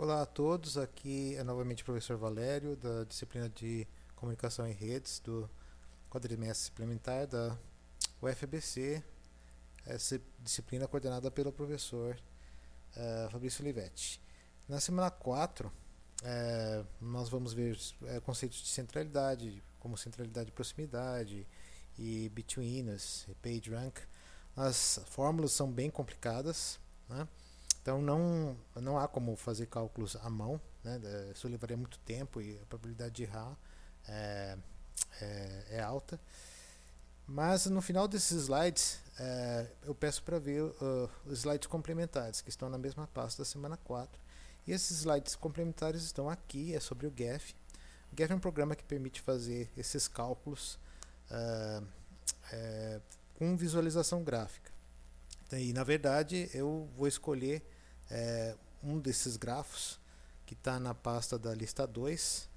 Olá a todos, aqui é novamente o professor Valério, da disciplina de Comunicação em Redes, do quadrimestre suplementar da UFBC, essa disciplina coordenada pelo professor Fabrício Olivetti. Na semana 4, nós vamos ver conceitos de centralidade, como centralidade de proximidade e betweenness, e PageRank. As fórmulas são bem complicadas, né? Então não há como fazer cálculos à mão, né? Isso levaria muito tempo e a probabilidade de errar é alta. Mas no final desses slides, eu peço para ver os slides complementares, que estão na mesma pasta da semana 4. E esses slides complementares estão aqui, é sobre o GEF. O GEF é um programa que permite fazer esses cálculos com visualização gráfica. E na verdade eu vou escolher um desses grafos que está na pasta da lista 2.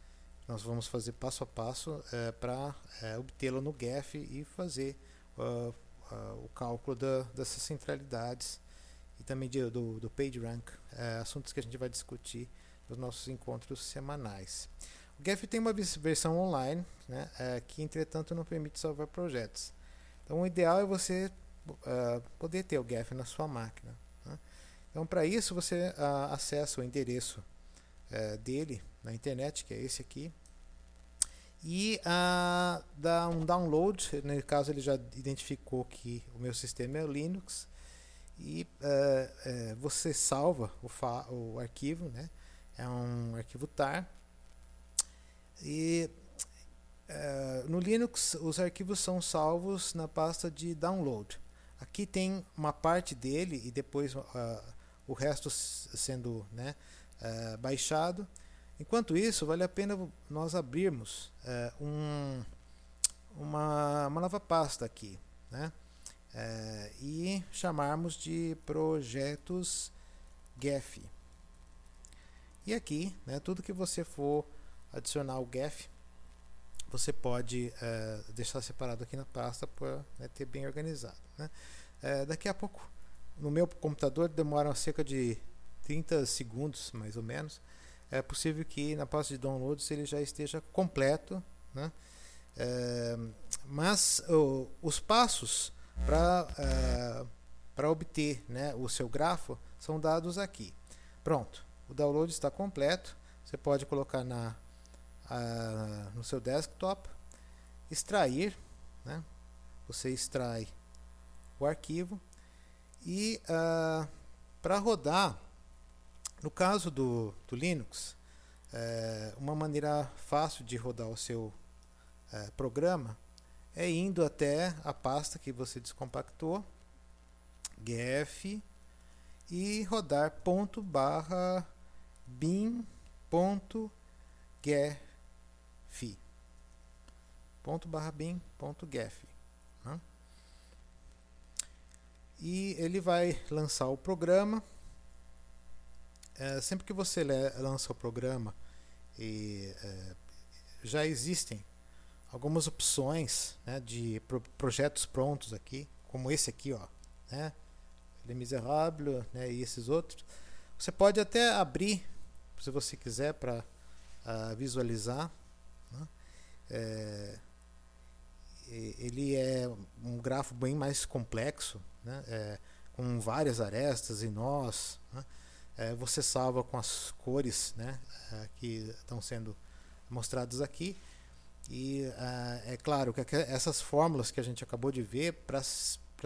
Nós vamos fazer passo a passo para obtê-lo no GEF e fazer o cálculo dessas centralidades e também do PageRank, assuntos que a gente vai discutir nos nossos encontros semanais. O GEF tem uma versão online, né, que entretanto não permite salvar projetos. Então o ideal é você poder ter o GEF na sua máquina, né? Então para isso você acessa o endereço dele na internet, que é esse aqui, e dá um download. No caso ele já identificou que o meu sistema é o Linux, e você salva o arquivo, né? É um arquivo tar, e no Linux os arquivos são salvos na pasta de download. Aqui tem uma parte dele e depois o resto sendo, né, baixado. Enquanto isso, vale a pena nós abrirmos uma nova pasta aqui, né, e chamarmos de projetos GEF. E aqui, né, tudo que você for adicionar o GEF, você pode deixar separado aqui na pasta para, né, ter bem organizado, né? Daqui a pouco, no meu computador, demora cerca de 30 segundos, mais ou menos. É possível que na pasta de downloads ele já esteja completo, né? Mas os passos para obter, né, o seu grafo são dados aqui. Pronto, o download está completo. Você pode colocar no seu desktop, extrair, né? Você extrai o arquivo e para rodar, no caso do Linux, uma maneira fácil de rodar o seu programa é indo até a pasta que você descompactou, GEF, e rodar .bin.gef .bin.gef, né? E ele vai lançar o programa. Sempre que você lança o programa, já existem algumas opções, né, de projetos prontos aqui, como esse aqui, ó, né, Le Miserable, né, e esses outros. Você pode até abrir, se você quiser, para visualizar, né? Ele é um grafo bem mais complexo, né, com várias arestas e nós, né? Você salva com as cores, né, que estão sendo mostradas aqui. E é claro que essas fórmulas que a gente acabou de ver, para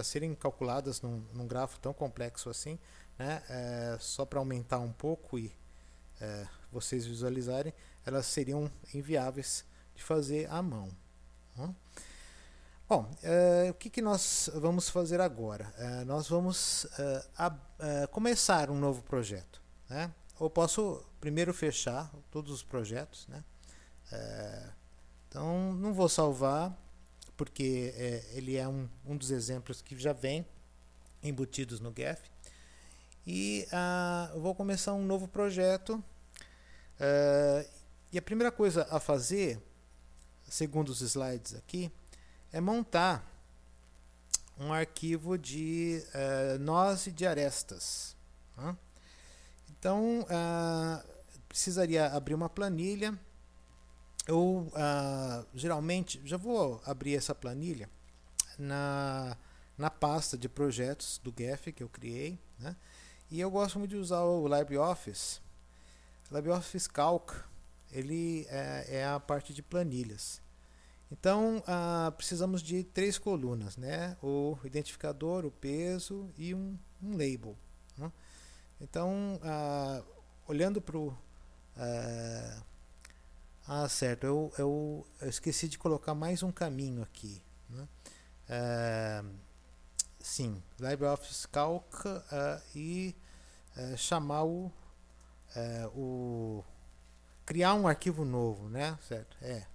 serem calculadas num grafo tão complexo assim, né, só para aumentar um pouco e vocês visualizarem, elas seriam inviáveis de fazer à mão, né? Bom, o que nós vamos fazer agora? Nós vamos começar um novo projeto, né? Eu posso primeiro fechar todos os projetos, né? Então não vou salvar, porque ele é um dos exemplos que já vem embutidos no GEF. E eu vou começar um novo projeto. E a primeira coisa a fazer, segundo os slides aqui, é montar um arquivo de nós e de arestas, né? Então, precisaria abrir uma planilha. Eu geralmente já vou abrir essa planilha na pasta de projetos do GEF que eu criei, né? E eu gosto muito de usar o LibreOffice. LibreOffice Calc, ele é a parte de planilhas. Então, precisamos de 3 colunas, né? O identificador, o peso e um label, né? Então, olhando para o... certo, eu esqueci de colocar mais um caminho aqui, né? Sim, LibreOffice Calc e chamar criar um arquivo novo, né? Certo? É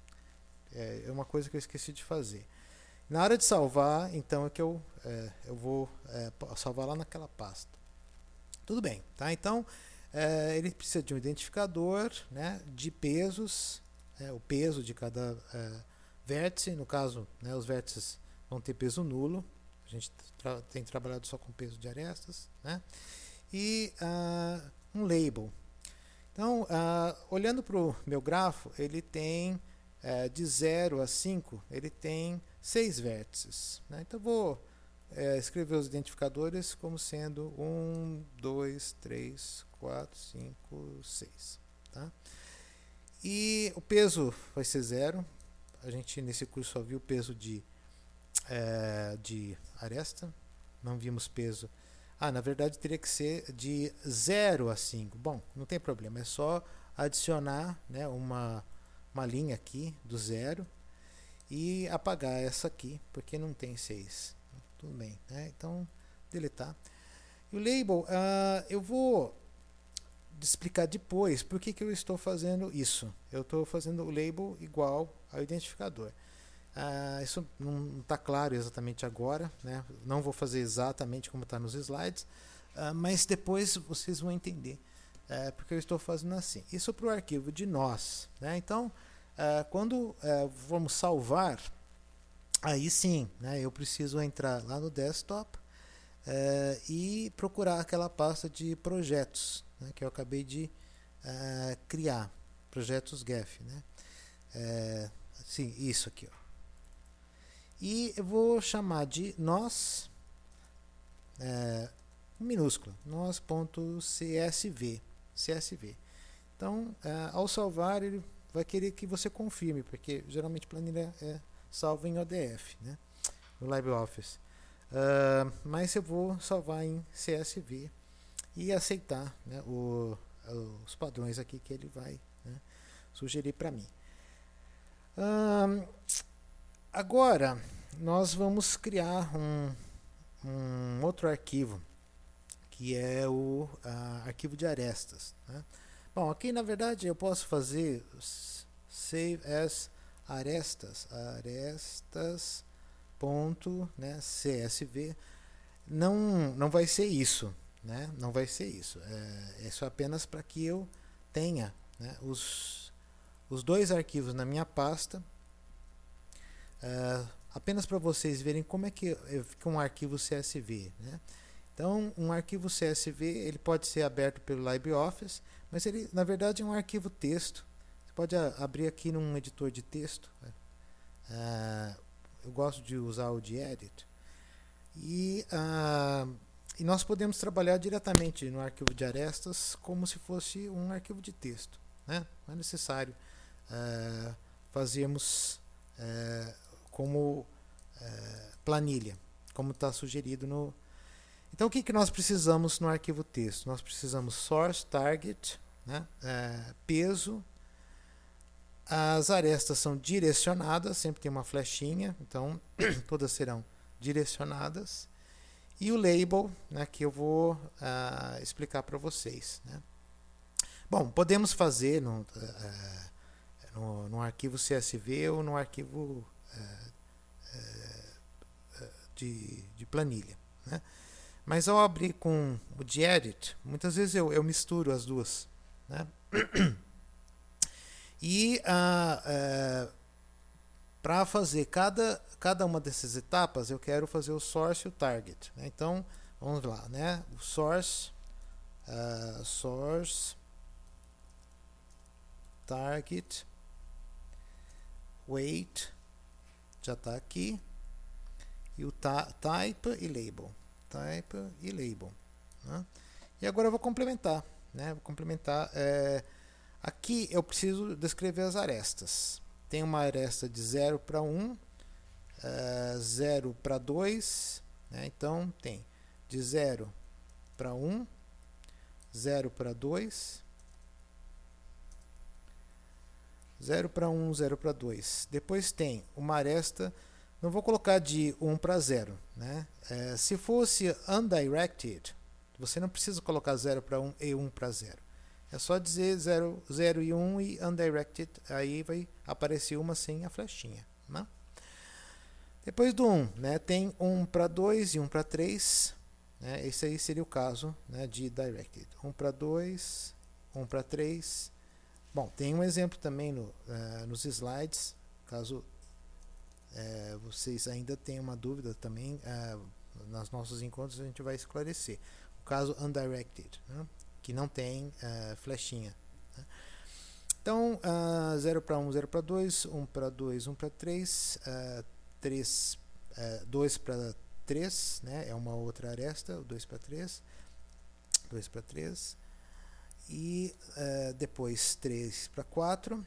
uma coisa que eu esqueci de fazer. Na hora de salvar, então é que eu vou salvar lá naquela pasta. Tudo bem, tá? Então ele precisa de um identificador, né? De pesos, o peso de cada vértice. No caso, né, os vértices vão ter peso nulo. A gente tem trabalhado só com peso de arestas, né? E um label. Então, olhando para o meu grafo, ele tem de 0 a 5, ele tem 6 vértices, né? Então, vou escrever os identificadores como sendo 1, 2, 3, 4, 5, 6. Tá? E o peso vai ser 0. A gente nesse curso só viu o peso de aresta, não vimos peso. Na verdade teria que ser de 0 a 5. Bom, não tem problema, é só adicionar, né, uma linha aqui do 0 e apagar essa aqui, porque não tem 6. Tudo bem, né? Então, deletar. E o label, eu vou explicar depois por que eu estou fazendo isso. Eu estou fazendo o label igual ao identificador. Isso não está claro exatamente agora, né? Não vou fazer exatamente como está nos slides, mas depois vocês vão entender porque eu estou fazendo assim. Isso para o arquivo de nós, né? Então, quando vamos salvar, aí sim, né, eu preciso entrar lá no desktop e procurar aquela pasta de projetos, né, que eu acabei de criar, projetos GEF, né? Sim, isso aqui, ó. E eu vou chamar de nós, minúsculo, nós.csv. CSV. Então, ao salvar, ele vai querer que você confirme, porque geralmente planilha é salva em ODF, né, no LibreOffice. Mas eu vou salvar em CSV e aceitar, né, os padrões aqui que ele vai, né, sugerir para mim. Agora, nós vamos criar um outro arquivo, que é o arquivo de arestas, né? Bom, aqui na verdade eu posso fazer save as arestas, né, CSV. Não vai ser isso, né? Não vai ser isso. É só apenas para que eu tenha, né, os 2 arquivos na minha pasta. Apenas para vocês verem como é que fica um arquivo CSV, né? Então, um arquivo CSV ele pode ser aberto pelo LibreOffice, mas ele, na verdade, é um arquivo texto. Você pode abrir aqui num editor de texto. Eu gosto de usar o de Edit. E nós podemos trabalhar diretamente no arquivo de arestas como se fosse um arquivo de texto, né? Não é necessário fazermos como planilha, como está sugerido no... Então, o que nós precisamos no arquivo texto? Nós precisamos source, target, né, peso. As arestas são direcionadas, sempre tem uma flechinha, então todas serão direcionadas. E o label, né, que eu vou explicar para vocês, né. Bom, podemos fazer no arquivo CSV ou no arquivo de planilha, né? Mas ao abrir com o de Edit, muitas vezes eu misturo as duas, né? E para fazer cada uma dessas etapas, eu quero fazer o source e o target, né? Então, vamos lá, né? O source, source target weight já está aqui, e o type e label, né? E agora eu vou complementar, né? Aqui eu preciso descrever as arestas. Tem uma aresta de 0 para 1, 0 para 2, né? Então tem de 0 para 1, 0 para 2, 0 para 1, 0 para 2. Depois tem uma aresta, não vou colocar de 1 para 0, né? Se fosse undirected, você não precisa colocar 0 para 1 e 1 para 0. É só dizer 0, 0 e 1 e undirected, aí vai aparecer uma sem a flechinha, né? Depois do 1, né, tem 1 para 2 e 1 para 3. Né? Esse aí seria o caso, né, de directed. 1 para 2, 1 para 3. Bom, tem um exemplo também nos slides, caso vocês ainda tenham uma dúvida também, nos nossos encontros a gente vai esclarecer. O caso undirected, né, que não tem flechinha. Né? Então, 0 para 1, 0 para 2, 1 para 2, 1 para 3, 2 para 3, né, é uma outra aresta, 2 para 3, 2 para 3, e depois 3 para 4,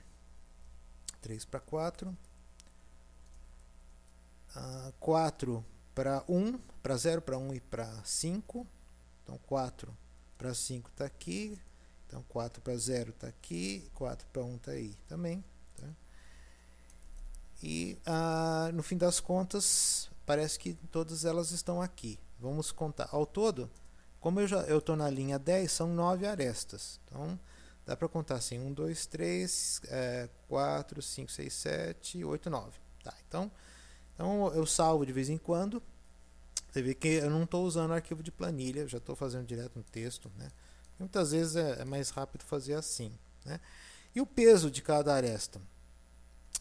3 para 4, 4 para 1, para 0 para 1 e para 5, então 4 para 5 está aqui, então 4 para 0 está aqui, 4 para 1 está aí também. Tá? E no fim das contas, parece que todas elas estão aqui. Vamos contar. Ao todo, como eu estou na linha 10, são 9 arestas. Então, dá para contar assim: 1, 2, 3, 4, 5, 6, 7, 8, 9. Tá, então eu salvo de vez em quando. Você vê que eu não estou usando arquivo de planilha, já estou fazendo direto no texto. Né? Muitas vezes é mais rápido fazer assim. Né? E o peso de cada aresta?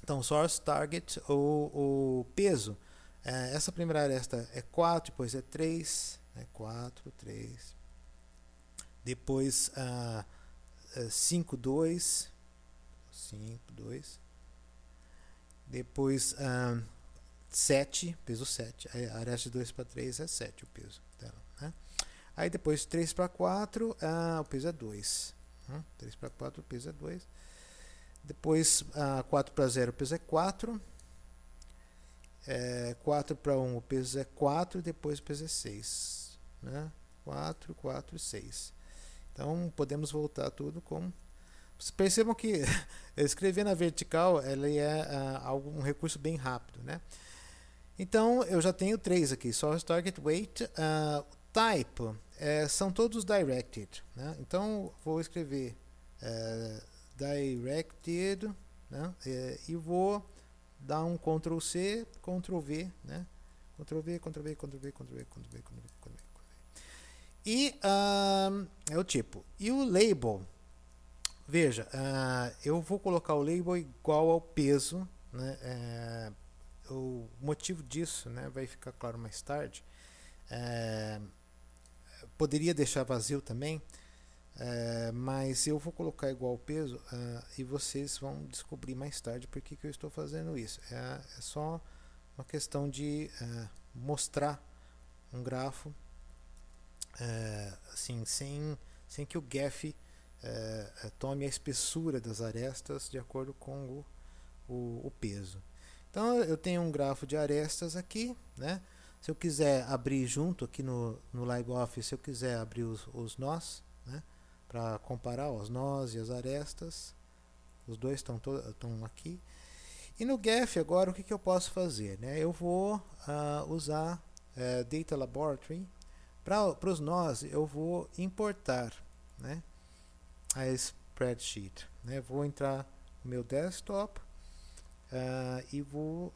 Então, source target, o peso. Essa primeira aresta é 4, depois é 3, 4, 3. Depois 5, 2. 5, 2. Depois 7, peso 7. A aresta de 2 para 3 é 7 o peso dela. Né? Aí depois 3 para 4, o peso é 2. 3 para 4, o peso é 2. Depois 4 para 0, o peso é 4. 4 para 1, o peso é 4. Depois o peso é 6. Né? 4, 4, 6. Então podemos voltar tudo com. Vocês percebam que escrever na vertical ela é um recurso bem rápido. Né? Então eu já tenho 3 aqui: source target weight, type, são todos directed. Né? Então vou escrever directed, né? E vou dar um Ctrl C, Ctrl V, né? Ctrl V, Ctrl V, Ctrl V, Ctrl V, Ctrl V, Ctrl V, Ctrl V. E é o tipo. E o label, veja, eu vou colocar o label igual ao peso, né? O motivo disso, né, vai ficar claro mais tarde. Poderia deixar vazio também, mas eu vou colocar igual ao peso e vocês vão descobrir mais tarde por que eu estou fazendo isso. É só uma questão de mostrar um grafo assim, sem que o GEF tome a espessura das arestas de acordo com o peso. Então eu tenho um grafo de arestas aqui, né? Se eu quiser abrir junto aqui no LibreOffice, se eu quiser abrir os nós, né? Para comparar os nós e as arestas, os dois estão aqui. E no GEF agora o que eu posso fazer? Né? Eu vou usar Data Laboratory. Para os nós eu vou importar, né, a spreadsheet. Né? Vou entrar no meu desktop e vou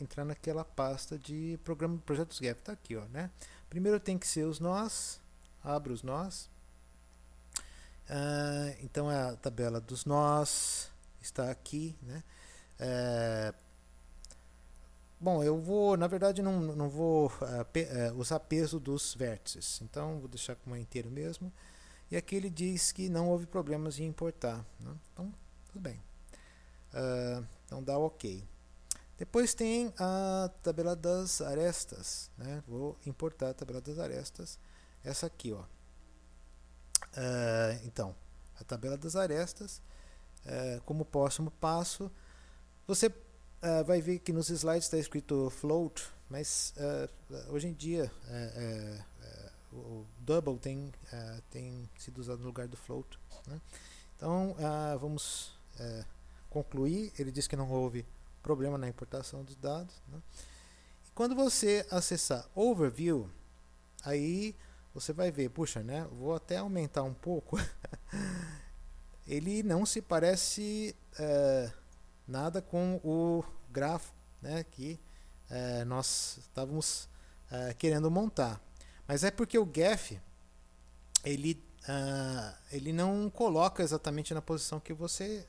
entrar naquela pasta de projetos GEF. Está aqui, ó, né? Primeiro tem que ser os nós. Abro os nós. Então a tabela dos nós está aqui, né? Bom, eu vou, na verdade, não vou usar peso dos vértices, então vou deixar como inteiro mesmo. e aqui ele diz que não houve problemas em importar, né? Então tudo bem. Então dá OK. Depois tem a tabela das arestas, né? Vou importar a tabela das arestas, essa aqui, ó. Então, a tabela das arestas, como próximo passo, você vai ver que nos slides está escrito float, mas hoje em dia o double tem sido usado no lugar do float, né? Então vamos concluir. Ele diz que não houve problema na importação dos dados, né? E quando você acessar Overview, aí você vai ver, puxa, né? Vou até aumentar um pouco. Ele não se parece nada com o grafo, né, que nós estávamos querendo montar. Mas é porque o Geph ele não coloca exatamente na posição que você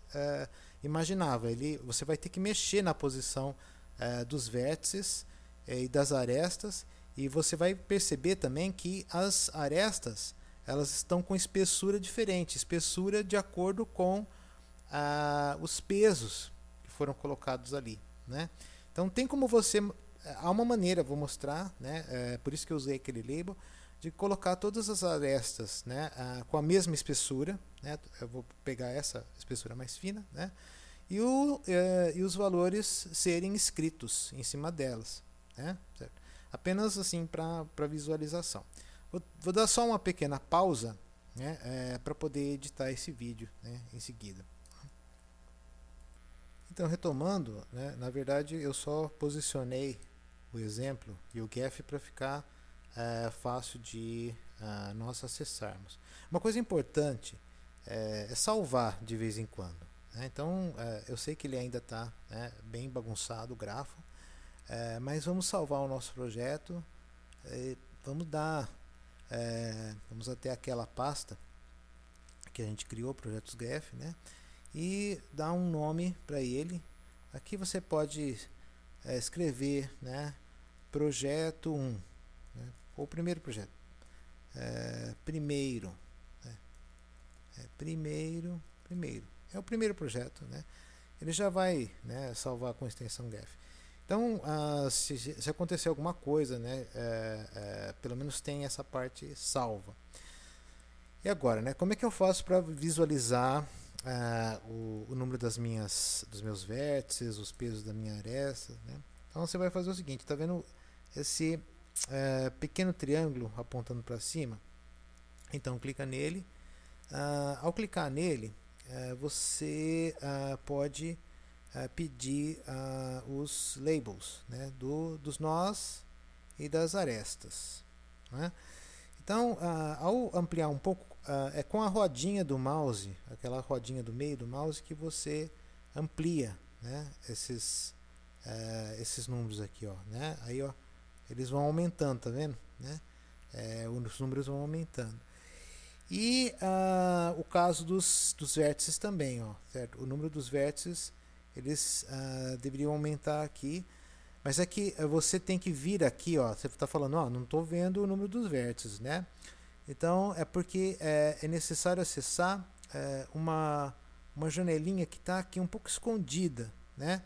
imaginava. Você vai ter que mexer na posição dos vértices e das arestas, e você vai perceber também que as arestas elas estão com espessura diferente, espessura de acordo com os pesos que foram colocados ali, né? Então tem como você, há uma maneira, vou mostrar, né? Por isso que eu usei aquele label, de colocar todas as arestas, né, com a mesma espessura, né? Eu vou pegar essa espessura mais fina, né? E os valores serem escritos em cima delas, né? Certo? Apenas assim para visualização. Vou dar só uma pequena pausa, né, para poder editar esse vídeo, né, em seguida. Então, retomando, né, na verdade eu só posicionei o exemplo e o Geph para ficar fácil de nós acessarmos. Uma coisa importante é salvar de vez em quando, né? Então, eu sei que ele ainda está, né, bem bagunçado o grafo, mas vamos salvar o nosso projeto, vamos até aquela pasta que a gente criou, projetos Geph, né? E dar um nome para ele. Aqui você pode escrever, né, projeto 1, né, ou primeiro projeto, primeiro, né, primeiro é o primeiro projeto, né? Ele já vai, né, salvar com extensão Geph. Então, se acontecer alguma coisa, né, pelo menos tem essa parte salva. E agora, né, como é que eu faço para visualizar o número dos meus vértices, os pesos da minha aresta, né? Então você vai fazer o seguinte, tá vendo esse pequeno triângulo apontando para cima? Então clica nele. Ao clicar nele, você pode pedir os labels, né, dos nós e das arestas, né? Então, ao ampliar um pouco, é com a rodinha do mouse, aquela rodinha do meio do mouse, que você amplia, né, esses números aqui, ó, né? Aí, ó, eles vão aumentando, tá vendo? Né? Os números vão aumentando. E o caso dos vértices também, ó, certo? O número dos vértices eles deveriam aumentar aqui. Mas é que você tem que vir aqui, ó. Você está falando, ó, não estou vendo o número dos vértices, né? Então é porque é necessário acessar uma janelinha que está aqui um pouco escondida, né?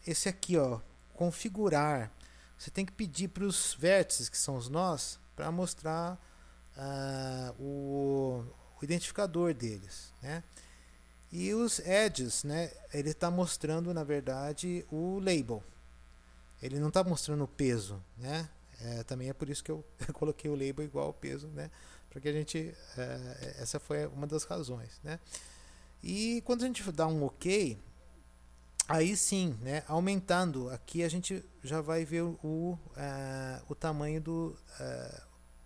Esse aqui, ó, configurar. Você tem que pedir para os vértices, que são os nós, para mostrar o identificador deles, né? E os edges, né, ele está mostrando, na verdade, o label. Ele não está mostrando o peso, né? Também é por isso que eu coloquei o label igual ao peso, né? Porque a gente, essa foi uma das razões, né? E quando a gente dá um OK, aí sim, né, aumentando aqui a gente já vai ver o tamanho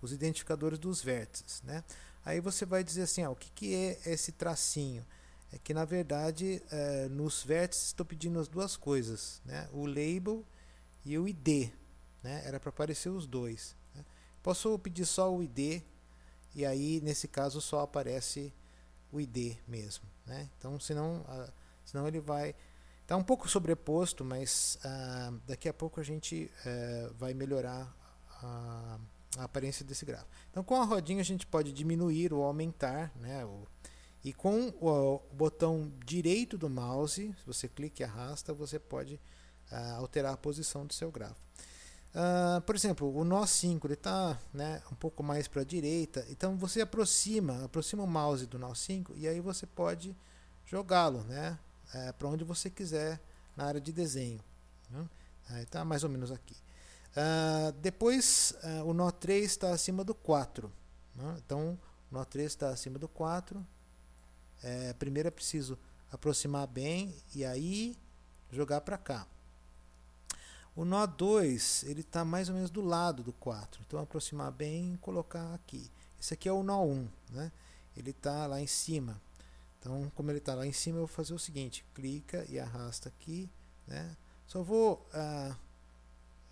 os identificadores dos vértices, né? Aí você vai dizer assim, o que é esse tracinho? É que na verdade nos vértices estou pedindo as duas coisas, né? O label e o ID, né? Era para aparecer os dois, né? Posso pedir só o ID e aí nesse caso só aparece o ID mesmo, né? Então senão ele vai tá um pouco sobreposto, mas daqui a pouco a gente vai melhorar a aparência desse grafo. Então, com a rodinha a gente pode diminuir ou aumentar, né? E com o botão direito do mouse, se você clica e arrasta, você pode alterar a posição do seu grafo. Por exemplo, o nó 5 está, né, um pouco mais para a direita, então você aproxima o mouse do nó 5 e aí você pode jogá-lo, né, para onde você quiser na área de desenho. Está mais ou menos aqui. Depois, o nó 3 está acima do 4. Né? Então, o nó 3 está acima do 4. Primeiro é preciso aproximar bem e aí jogar para cá. O nó 2 ele está mais ou menos do lado do 4. Então, aproximar bem e colocar aqui. Esse aqui é o nó 1. Né? Ele está lá em cima. Então, como ele está lá em cima, eu vou fazer o seguinte. Clica e arrasta aqui. Né? Só vou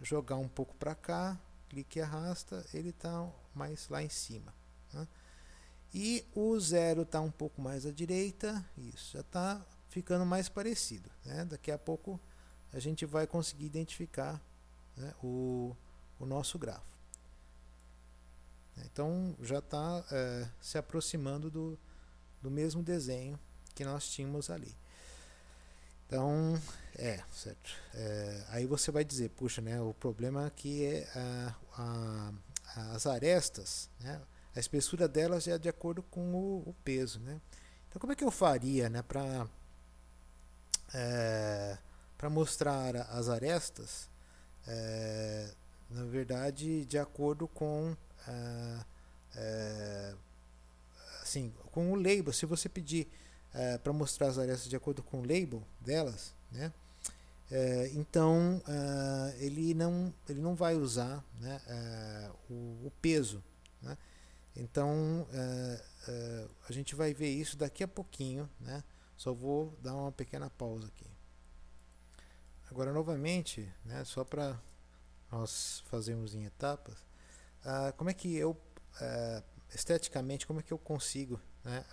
jogar um pouco para cá. Clique e arrasta. Ele está mais lá em cima. Né? E o 0 está um pouco mais à direita. Isso, já está ficando mais parecido. Né? Daqui a pouco a gente vai conseguir identificar, né, o nosso grafo. Então já está se aproximando do mesmo desenho que nós tínhamos ali. Então, certo. Aí você vai dizer, puxa, né, o problema aqui é as arestas, né, a espessura delas é de acordo com o peso. Né? Então, como é que eu faria, né, para mostrar as arestas, na verdade, de acordo com assim, com o label. Se você pedir para mostrar as arestas de acordo com o label delas, né, então ele não vai usar, né, o peso. Né? Então a gente vai ver isso daqui a pouquinho. Né? Só vou dar uma pequena pausa aqui. Agora, novamente, né, só para nós fazermos em etapas, como é que eu, esteticamente, como é que eu consigo, né,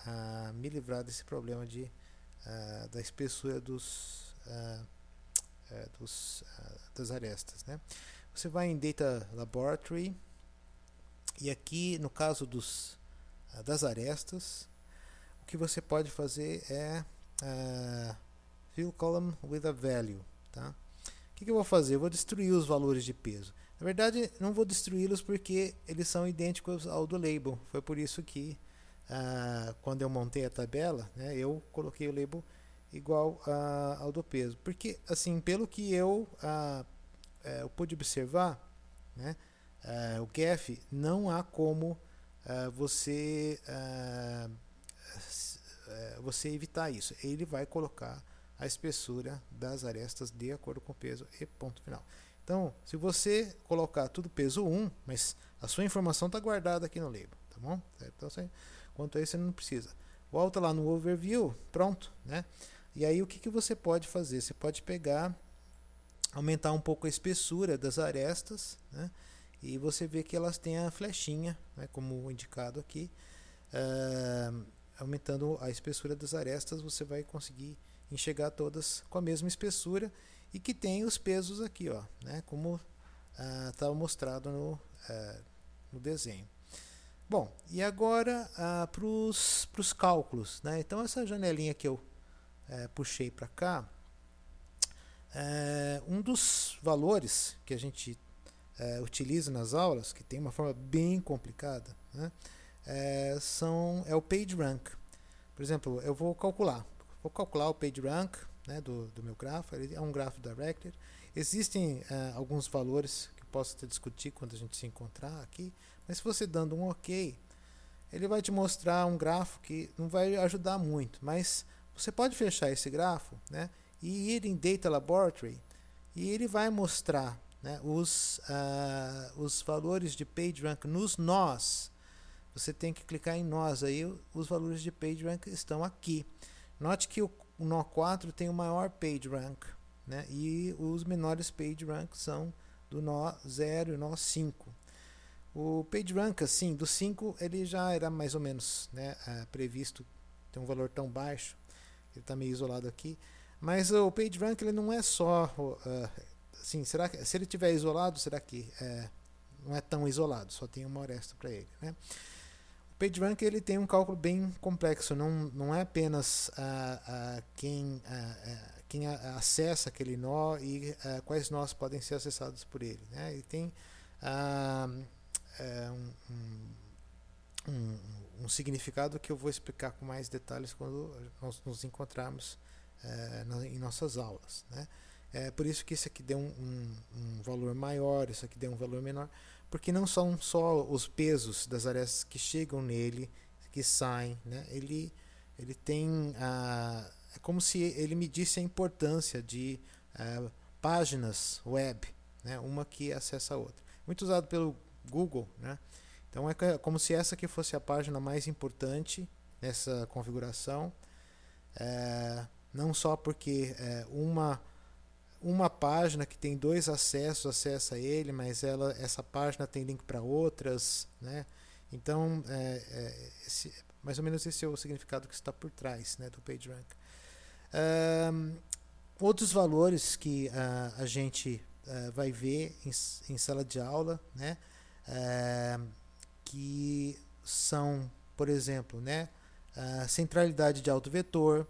me livrar desse problema da espessura das arestas. Né? Você vai em Data Laboratory e aqui, no caso das arestas, o que você pode fazer é Fill Column with a Value. Tá? O que eu vou fazer? Eu vou destruir os valores de peso. Na verdade, não vou destruí-los porque eles são idênticos ao do label. Foi por isso que, quando eu montei a tabela, né, eu coloquei o label igual ao do peso. Porque, assim, pelo que eu pude observar, né, o GAF não há como você evitar isso. Ele vai colocar a espessura das arestas de acordo com o peso e ponto final. Então, se você colocar tudo peso 1, mas a sua informação está guardada aqui no label, tá bom? Então, quanto a isso, você não precisa. Volta lá no overview, pronto, né? E aí o que você pode fazer? Você pode pegar, aumentar um pouco a espessura das arestas, né? E você vê que elas têm a flechinha, né, como indicado aqui. Aumentando a espessura das arestas, você vai conseguir enxergar todas com a mesma espessura e que tem os pesos aqui, ó, né, como estava mostrado no desenho. Bom, e agora para os cálculos. Né? Então, essa janelinha que eu puxei para cá, um dos valores que a gente utiliza nas aulas, que tem uma forma bem complicada, né, é o PageRank. Por exemplo, eu vou calcular o PageRank, né, do meu grafo. Ele é um grafo directed. Existem alguns valores que posso até discutir quando a gente se encontrar aqui, mas se você dando um OK, ele vai te mostrar um grafo que não vai ajudar muito, mas você pode fechar esse grafo, né, e ir em Data Laboratory e ele vai mostrar, né, os valores de PageRank nos nós. Você tem que clicar em nós, aí os valores de PageRank estão aqui. Note que o nó 4 tem o maior PageRank, né, e os menores PageRank são do nó 0 e nó 5. O PageRank, assim, do 5 ele já era mais ou menos, né, previsto ter um valor tão baixo. Ele está meio isolado aqui. Mas o PageRank ele não é só... assim, será que, se ele estiver isolado, será que não é tão isolado, só tem uma aresta para ele, né? O PageRank ele tem um cálculo bem complexo, não é apenas quem acessa aquele nó e quais nós podem ser acessados por ele, né? Ele tem um significado que eu vou explicar com mais detalhes quando nós nos encontrarmos em nossas aulas, né? É por isso que esse aqui deu um valor maior, isso aqui deu um valor menor, porque não são só os pesos das arestas que chegam nele, que saem, né? Ele tem é como se ele medisse a importância de páginas web, né? Uma que acessa a outra. Muito usado pelo Google, né? Então é como se essa aqui fosse a página mais importante nessa configuração, não só porque uma página que tem 2 acessos acessa ele, mas essa página tem link para outras, né? Então, mais ou menos esse é o significado que está por trás, né, do PageRank. Outros valores que a gente vai ver em sala de aula, né, que são, por exemplo, né, a centralidade de autovetor.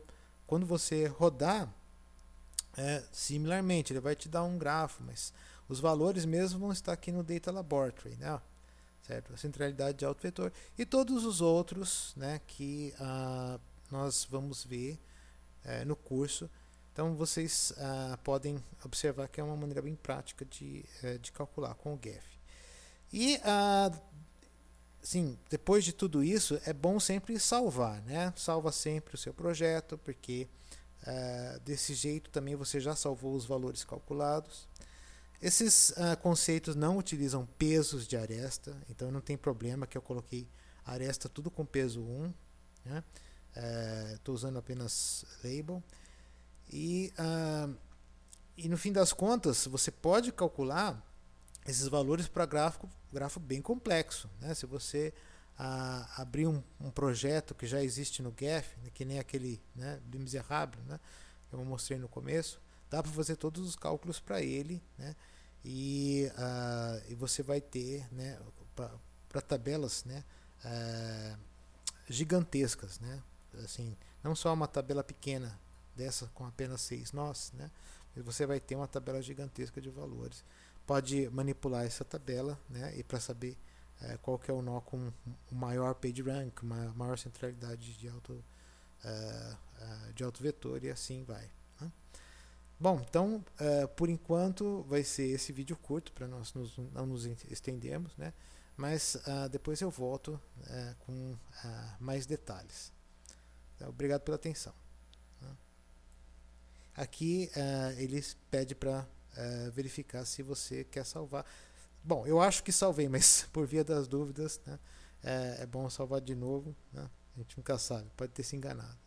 Quando você rodar, similarmente, ele vai te dar um grafo, mas os valores mesmo vão estar aqui no Data Laboratory, né? Certo? A centralidade de autovetor e todos os outros, né, que nós vamos ver no curso. Então vocês podem observar que é uma maneira bem prática de calcular com o GEF. E sim, depois de tudo isso, é bom sempre salvar, né? Salva sempre o seu projeto, porque desse jeito também você já salvou os valores calculados. Esses conceitos não utilizam pesos de aresta, então não tem problema que eu coloquei aresta tudo com peso 1, né? Estou usando apenas label. E no fim das contas, você pode calcular esses valores para grafo bem complexo, né? Se você abrir um projeto que já existe no GEF, né, que nem aquele, né, do Miserable, né, que eu mostrei no começo, dá para fazer todos os cálculos para ele, né? E você vai ter, né, para tabelas, né, gigantescas, né? Assim, não só uma tabela pequena dessa com apenas 6 nós, né? Mas você vai ter uma tabela gigantesca de valores. Pode manipular essa tabela, né? E para saber qual que é o nó com o maior PageRank, maior centralidade de autovetor, e assim vai, né? Bom, então por enquanto vai ser esse vídeo curto para nós não nos estendermos, né? Mas depois eu volto com mais detalhes. Então, obrigado pela atenção. Aqui ele pede para verificar se você quer salvar. Bom, eu acho que salvei, mas por via das dúvidas, né, é bom salvar de novo, né? A gente nunca sabe, pode ter se enganado.